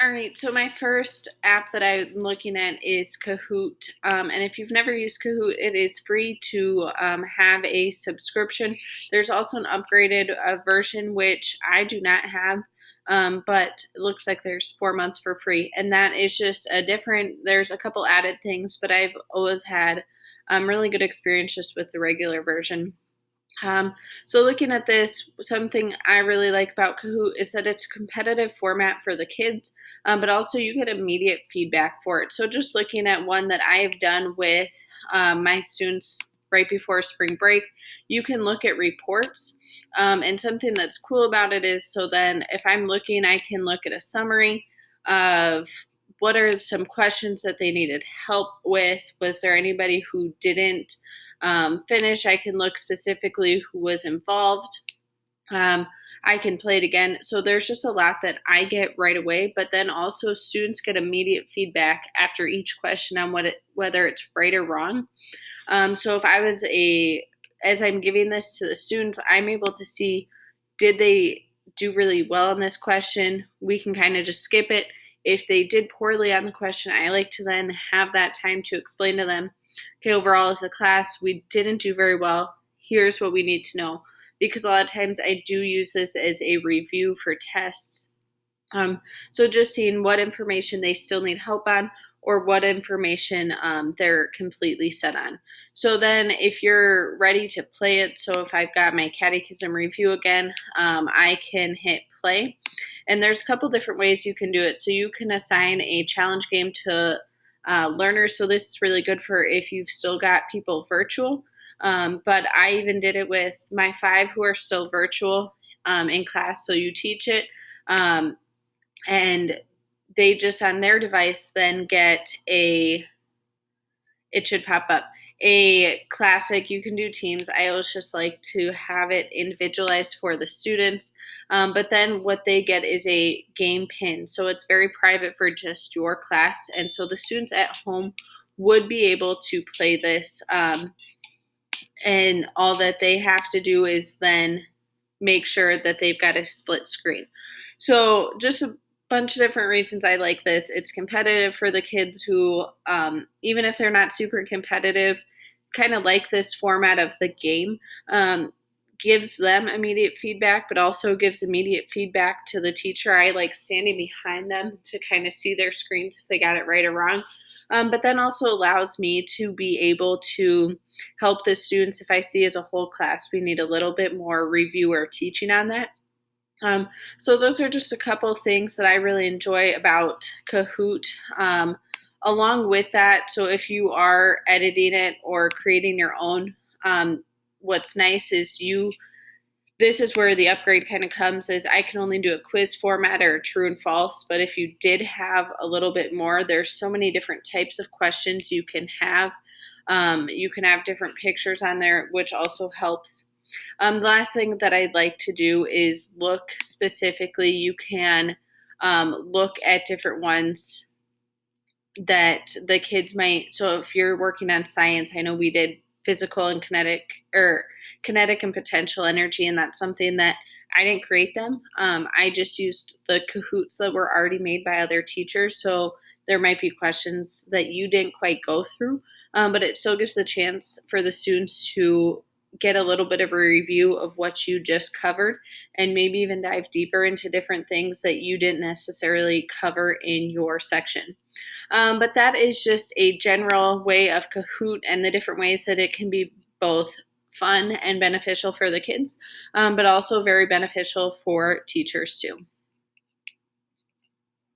All right, so my first app that I'm looking at is Kahoot. And if you've never used Kahoot, it is free to have a subscription. There's also an upgraded version, which I do not have, but it looks like there's 4 months for free. And that is just there's a couple added things, but I've always had really good experience just with the regular version. Um, so looking at this, something I really like about Kahoot is that it's a competitive format for the kids, but also you get immediate feedback for it. So just looking at one that I've done with my students right before spring break, you can look at reports. And something that's cool about it is so then if I'm looking, I can look at a summary of what are some questions that they needed help with. Was there anybody who didn't finish? I can look specifically who was involved. Um, I can play it again. So there's just a lot that I get right away, but then also students get immediate feedback after each question on whether it's right or wrong. So if I was as I'm giving this to the students, I'm able to see, did they do really well on this question? We can kind of just skip it. If they did poorly on the question, I like to then have that time to explain to them, okay, overall as a class, we didn't do very well. Here's what we need to know. Because a lot of times I do use this as a review for tests. So just seeing what information they still need help on or what information they're completely set on. So then if you're ready to play it, so if I've got my catechism review again, I can hit play. And there's a couple different ways you can do it. So you can assign a challenge game to learners. So this is really good for if you've still got people virtual. But I even did it with my 5 who are still virtual in class. So you teach it. And they just on their device then get it should pop up, a classic. You can do teams. I always just like to have it individualized for the students. But then what they get is a game pin. So it's very private for just your class. And so the students at home would be able to play this. And all that they have to do is then make sure that they've got a split screen. So just a bunch of different reasons I like this. It's competitive for the kids who, even if they're not super competitive, kind of like this format of the game. Gives them immediate feedback, but also gives immediate feedback to the teacher. I like standing behind them to kind of see their screens if they got it right or wrong. But then also allows me to be able to help the students if I see as a whole class we need a little bit more review or teaching on that. So those are just a couple of things that I really enjoy about Kahoot. Along with that, so if you are editing it or creating your own, what's nice is this is where the upgrade kind of comes, is I can only do a quiz format or true and false, but if you did have a little bit more, there's so many different types of questions you can have. You can have different pictures on there, which also helps. The last thing that I'd like to do is look specifically. You can look at different ones that the kids might. So if you're working on science, I know we did physical and kinetic and potential energy, and that's something that I didn't create them. I just used the Kahoots that were already made by other teachers. So there might be questions that you didn't quite go through, but it still gives the chance for the students to get a little bit of a review of what you just covered and maybe even dive deeper into different things that you didn't necessarily cover in your section. But that is just a general way of Kahoot and the different ways that it can be both fun and beneficial for the kids, but also very beneficial for teachers too.